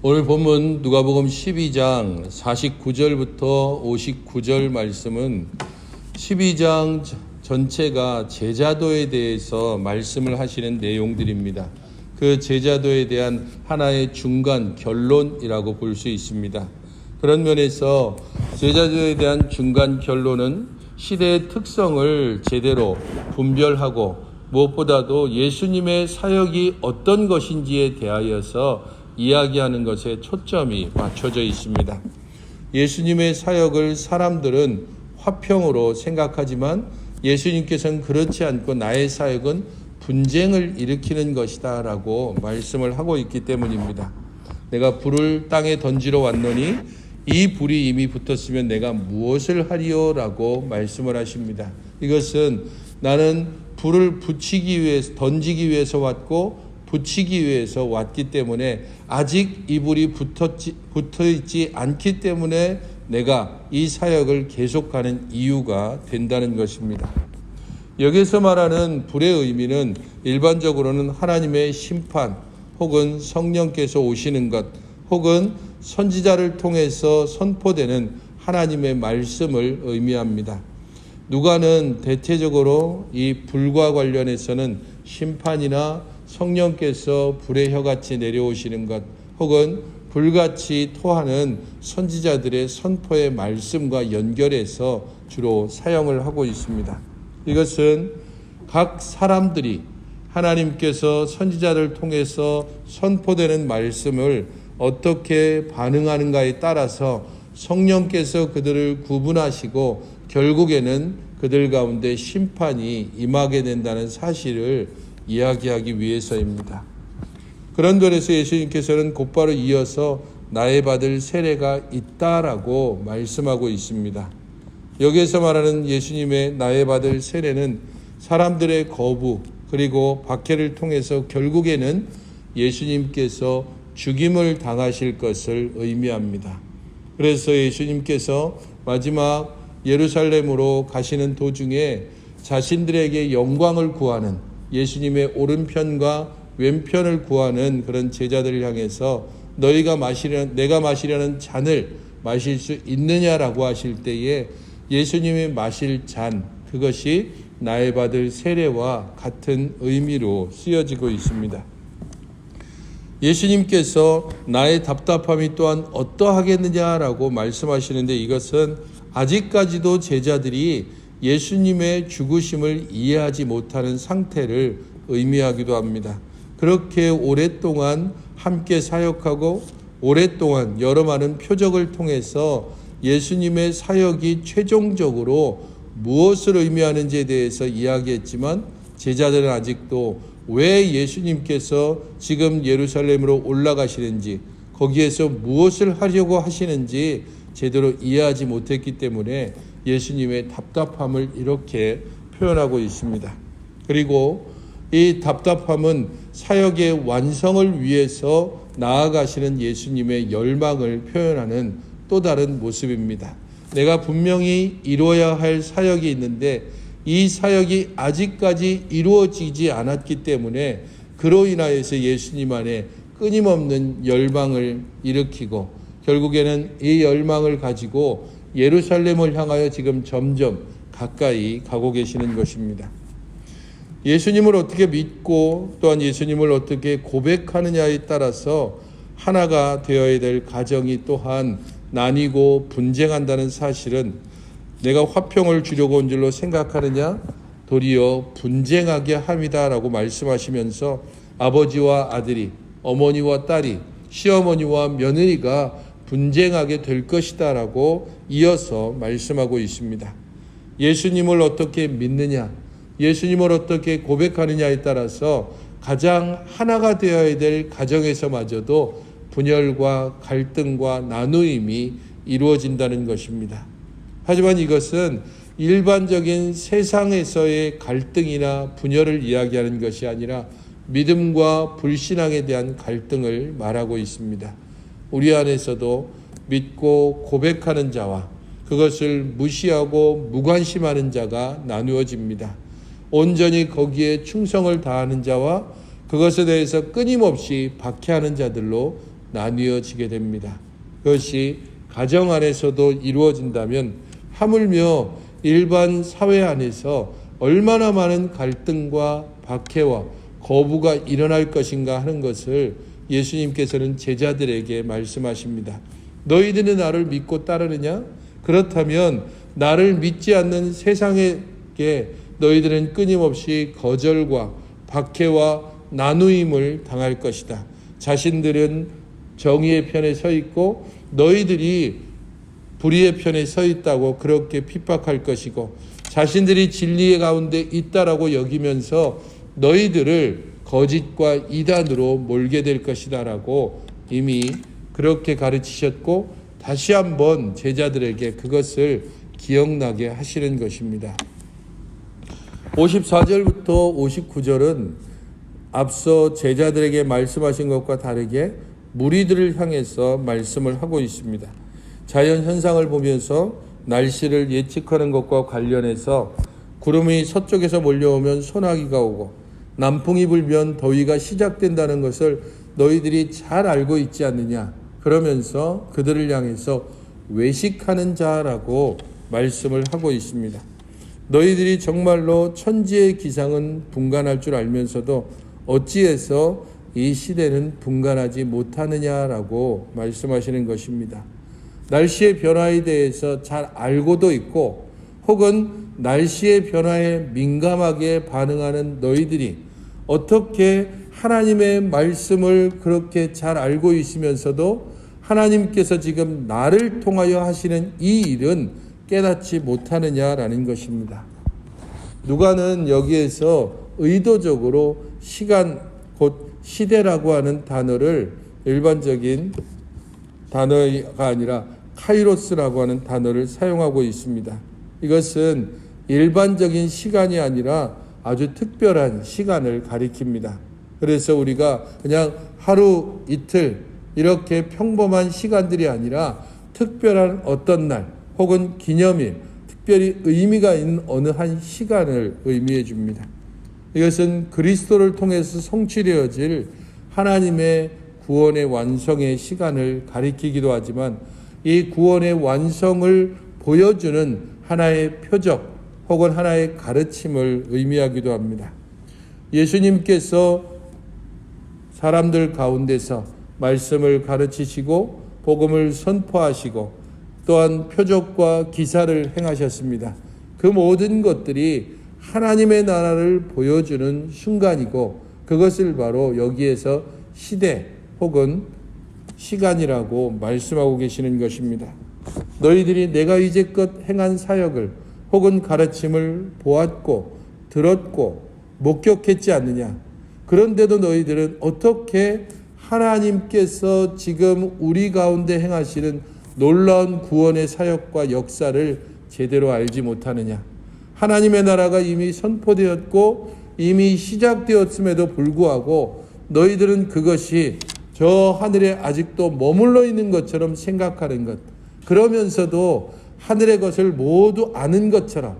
오늘 본문 누가복음 12장 49절부터 59절 말씀은 12장 전체가 제자도에 대해서 말씀을 하시는 내용들입니다. 그 제자도에 대한 하나의 중간 결론이라고 볼 수 있습니다. 그런 면에서 제자도에 대한 중간 결론은 시대의 특성을 제대로 분별하고 무엇보다도 예수님의 사역이 어떤 것인지에 대하여서 이야기하는 것에 초점이 맞춰져 있습니다. 예수님의 사역을 사람들은 화평으로 생각하지만 예수님께서는 그렇지 않고 나의 사역은 분쟁을 일으키는 것이다 라고 말씀을 하고 있기 때문입니다. 내가 불을 땅에 던지러 왔노니 이 불이 이미 붙었으면 내가 무엇을 하리요 라고 말씀을 하십니다. 이것은 나는 불을 던지기 위해서 왔고 붙이기 위해서 왔기 때문에 아직 이 불이 붙어있지 않기 때문에 내가 이 사역을 계속하는 이유가 된다는 것입니다. 여기서 말하는 불의 의미는 일반적으로는 하나님의 심판 혹은 성령께서 오시는 것 혹은 선지자를 통해서 선포되는 하나님의 말씀을 의미합니다. 누가는 대체적으로 이 불과 관련해서는 심판이나 성령께서 불의 혀같이 내려오시는 것 혹은 불같이 토하는 선지자들의 선포의 말씀과 연결해서 주로 사용을 하고 있습니다. 이것은 각 사람들이 하나님께서 선지자를 통해서 선포되는 말씀을 어떻게 반응하는가에 따라서 성령께서 그들을 구분하시고 결국에는 그들 가운데 심판이 임하게 된다는 사실을 이야기하기 위해서입니다. 그런 면에서 예수님께서는 곧바로 이어서 나의 받을 세례가 있다라고 말씀하고 있습니다. 여기에서 말하는 예수님의 나의 받을 세례는 사람들의 거부 그리고 박해를 통해서 결국에는 예수님께서 죽임을 당하실 것을 의미합니다. 그래서 예수님께서 마지막 예루살렘으로 가시는 도중에 자신들에게 영광을 구하는 예수님의 오른편과 왼편을 구하는 그런 제자들을 향해서 내가 마시려는 잔을 마실 수 있느냐라고 하실 때에 예수님이 마실 잔, 그것이 나의 받을 세례와 같은 의미로 쓰여지고 있습니다. 예수님께서 나의 답답함이 또한 어떠하겠느냐라고 말씀하시는데 이것은 아직까지도 제자들이 예수님의 죽으심을 이해하지 못하는 상태를 의미하기도 합니다. 그렇게 오랫동안 함께 사역하고 오랫동안 여러 많은 표적을 통해서 예수님의 사역이 최종적으로 무엇을 의미하는지에 대해서 이야기했지만 제자들은 아직도 왜 예수님께서 지금 예루살렘으로 올라가시는지 거기에서 무엇을 하려고 하시는지 제대로 이해하지 못했기 때문에 예수님의 답답함을 이렇게 표현하고 있습니다. 그리고 이 답답함은 사역의 완성을 위해서 나아가시는 예수님의 열망을 표현하는 또 다른 모습입니다. 내가 분명히 이루어야 할 사역이 있는데 이 사역이 아직까지 이루어지지 않았기 때문에 그로 인하여서 예수님 안에 끊임없는 열망을 일으키고 결국에는 이 열망을 가지고 예루살렘을 향하여 지금 점점 가까이 가고 계시는 것입니다. 예수님을 어떻게 믿고 또한 예수님을 어떻게 고백하느냐에 따라서 하나가 되어야 될 가정이 또한 나뉘고 분쟁한다는 사실은 내가 화평을 주려고 온 줄로 생각하느냐 도리어 분쟁하게 함이다라고 말씀하시면서 아버지와 아들이 어머니와 딸이 시어머니와 며느리가 분쟁하게 될 것이다 라고 이어서 말씀하고 있습니다. 예수님을 어떻게 믿느냐, 예수님을 어떻게 고백하느냐에 따라서 가장 하나가 되어야 될 가정에서마저도 분열과 갈등과 나누임이 이루어진다는 것입니다. 하지만 이것은 일반적인 세상에서의 갈등이나 분열을 이야기하는 것이 아니라 믿음과 불신앙에 대한 갈등을 말하고 있습니다. 우리 안에서도 믿고 고백하는 자와 그것을 무시하고 무관심하는 자가 나누어집니다. 온전히 거기에 충성을 다하는 자와 그것에 대해서 끊임없이 박해하는 자들로 나뉘어지게 됩니다. 그것이 가정 안에서도 이루어진다면 하물며 일반 사회 안에서 얼마나 많은 갈등과 박해와 거부가 일어날 것인가 하는 것을 예수님께서는 제자들에게 말씀하십니다. 너희들은 나를 믿고 따르느냐? 그렇다면 나를 믿지 않는 세상에게 너희들은 끊임없이 거절과 박해와 나누임을 당할 것이다. 자신들은 정의의 편에 서 있고 너희들이 불의의 편에 서 있다고 그렇게 핍박할 것이고, 자신들이 진리의 가운데 있다라고 여기면서 너희들을 거짓과 이단으로 몰게 될 것이다 라고 이미 그렇게 가르치셨고, 다시 한번 제자들에게 그것을 기억나게 하시는 것입니다. 54절부터 59절은 앞서 제자들에게 말씀하신 것과 다르게 무리들을 향해서 말씀을 하고 있습니다. 자연 현상을 보면서 날씨를 예측하는 것과 관련해서 구름이 서쪽에서 몰려오면 소나기가 오고 남풍이 불면 더위가 시작된다는 것을 너희들이 잘 알고 있지 않느냐, 그러면서 그들을 향해서 외식하는 자라고 말씀을 하고 있습니다. 너희들이 정말로 천지의 기상은 분간할 줄 알면서도 어찌해서 이 시대는 분간하지 못하느냐라고 말씀하시는 것입니다. 날씨의 변화에 대해서 잘 알고도 있고 혹은 날씨의 변화에 민감하게 반응하는 너희들이 어떻게 하나님의 말씀을 그렇게 잘 알고 있으면서도 하나님께서 지금 나를 통하여 하시는 이 일은 깨닫지 못하느냐라는 것입니다. 누가는 여기에서 의도적으로 시간, 곧 시대라고 하는 단어를 일반적인 단어가 아니라 카이로스라고 하는 단어를 사용하고 있습니다. 이것은 일반적인 시간이 아니라 아주 특별한 시간을 가리킵니다. 그래서 우리가 그냥 하루 이틀 이렇게 평범한 시간들이 아니라 특별한 어떤 날 혹은 기념일, 특별히 의미가 있는 어느 한 시간을 의미해 줍니다. 이것은 그리스도를 통해서 성취되어질 하나님의 구원의 완성의 시간을 가리키기도 하지만 이 구원의 완성을 보여주는 하나의 표적 혹은 하나의 가르침을 의미하기도 합니다. 예수님께서 사람들 가운데서 말씀을 가르치시고 복음을 선포하시고 또한 표적과 기사를 행하셨습니다. 그 모든 것들이 하나님의 나라를 보여주는 순간이고 그것을 바로 여기에서 시대 혹은 시간이라고 말씀하고 계시는 것입니다. 너희들이 내가 이제껏 행한 사역을 혹은 가르침을 보았고 들었고 목격했지 않느냐. 그런데도 너희들은 어떻게 하나님께서 지금 우리 가운데 행하시는 놀라운 구원의 사역과 역사를 제대로 알지 못하느냐. 하나님의 나라가 이미 선포되었고 이미 시작되었음에도 불구하고 너희들은 그것이 저 하늘에 아직도 머물러 있는 것처럼 생각하는 것, 그러면서도 하늘의 것을 모두 아는 것처럼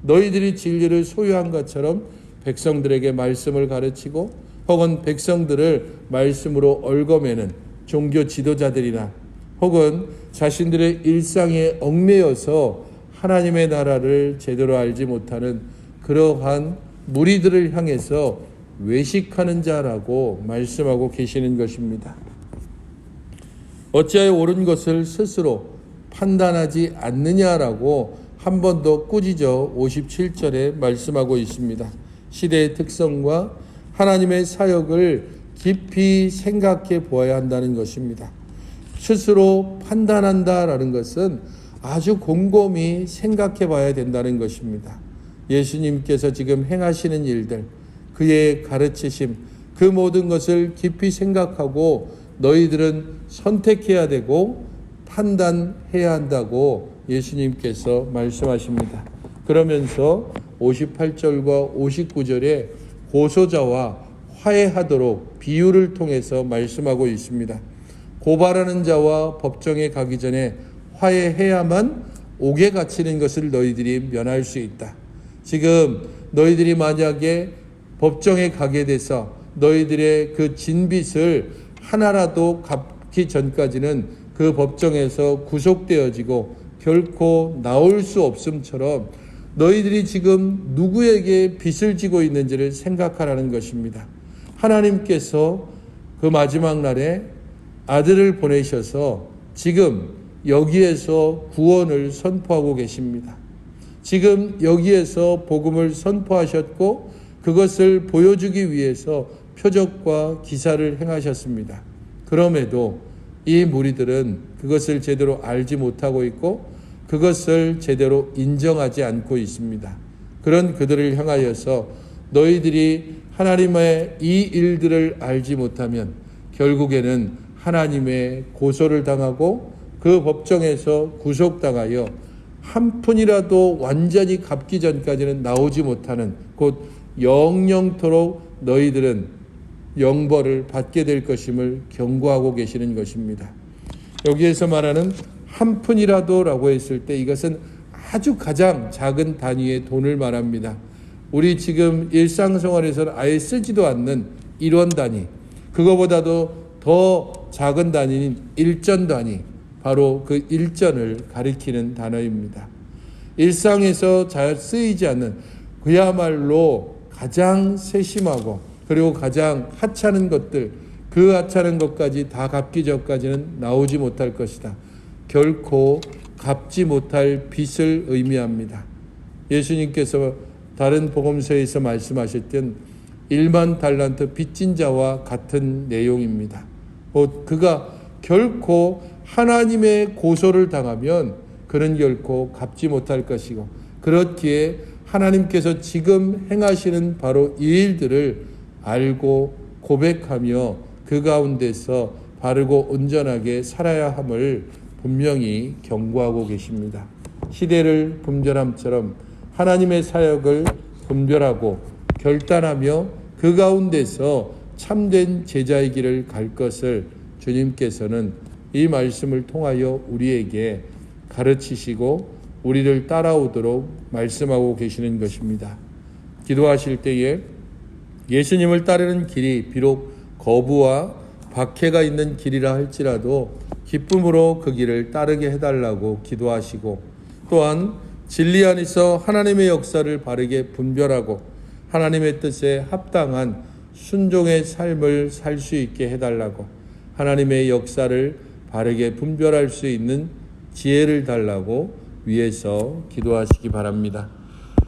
너희들이 진리를 소유한 것처럼 백성들에게 말씀을 가르치고 혹은 백성들을 말씀으로 얽어매는 종교 지도자들이나 혹은 자신들의 일상에 얽매여서 하나님의 나라를 제대로 알지 못하는 그러한 무리들을 향해서 외식하는 자라고 말씀하고 계시는 것입니다. 어찌하여 옳은 것을 스스로 판단하지 않느냐라고 한 번 더 꾸짖어 57절에 말씀하고 있습니다. 시대의 특성과 하나님의 사역을 깊이 생각해 보아야 한다는 것입니다. 스스로 판단한다라는 것은 아주 곰곰이 생각해 봐야 된다는 것입니다. 예수님께서 지금 행하시는 일들, 그의 가르치심, 그 모든 것을 깊이 생각하고 너희들은 선택해야 되고 판단해야 한다고 예수님께서 말씀하십니다. 그러면서 58절과 59절에 고소자와 화해하도록 비유를 통해서 말씀하고 있습니다. 고발하는 자와 법정에 가기 전에 화해해야만 옥에 갇히는 것을 너희들이 면할 수 있다. 지금 너희들이 만약에 법정에 가게 돼서 너희들의 그 진빚을 하나라도 갚기 전까지는 그 법정에서 구속되어지고 결코 나올 수 없음처럼 너희들이 지금 누구에게 빚을 지고 있는지를 생각하라는 것입니다. 하나님께서 그 마지막 날에 아들을 보내셔서 지금 여기에서 구원을 선포하고 계십니다. 지금 여기에서 복음을 선포하셨고 그것을 보여주기 위해서 표적과 기사를 행하셨습니다. 그럼에도 이 무리들은 그것을 제대로 알지 못하고 있고 그것을 제대로 인정하지 않고 있습니다. 그런 그들을 향하여서 너희들이 하나님의 이 일들을 알지 못하면 결국에는 하나님의 고소를 당하고 그 법정에서 구속당하여 한 푼이라도 완전히 갚기 전까지는 나오지 못하는 곧 영영토록 너희들은 영벌을 받게 될 것임을 경고하고 계시는 것입니다. 여기에서 말하는 한 푼이라도라고 했을 때 이것은 아주 가장 작은 단위의 돈을 말합니다. 우리 지금 일상생활에서는 아예 쓰지도 않는 1원 단위, 그거보다도 더 작은 단위인 일전 단위, 바로 그 일전을 가리키는 단어입니다. 일상에서 잘 쓰이지 않는 그야말로 가장 세심하고 그리고 가장 하찮은 것들, 그 하찮은 것까지 다 갚기 전까지는 나오지 못할 것이다. 결코 갚지 못할 빚을 의미합니다. 예수님께서 다른 복음서에서 말씀하셨던 1만 달란트 빚진 자와 같은 내용입니다. 그가 결코 하나님의 고소를 당하면 그는 결코 갚지 못할 것이고, 그렇기에 하나님께서 지금 행하시는 바로 이 일들을 알고 고백하며 그 가운데서 바르고 온전하게 살아야 함을 분명히 경고하고 계십니다. 시대를 분별함처럼 하나님의 사역을 분별하고 결단하며 그 가운데서 참된 제자의 길을 갈 것을 주님께서는 이 말씀을 통하여 우리에게 가르치시고 우리를 따라오도록 말씀하고 계시는 것입니다. 기도하실 때에 예수님을 따르는 길이 비록 거부와 박해가 있는 길이라 할지라도 기쁨으로 그 길을 따르게 해달라고 기도하시고, 또한 진리 안에서 하나님의 역사를 바르게 분별하고 하나님의 뜻에 합당한 순종의 삶을 살 수 있게 해달라고, 하나님의 역사를 바르게 분별할 수 있는 지혜를 달라고 위에서 기도하시기 바랍니다.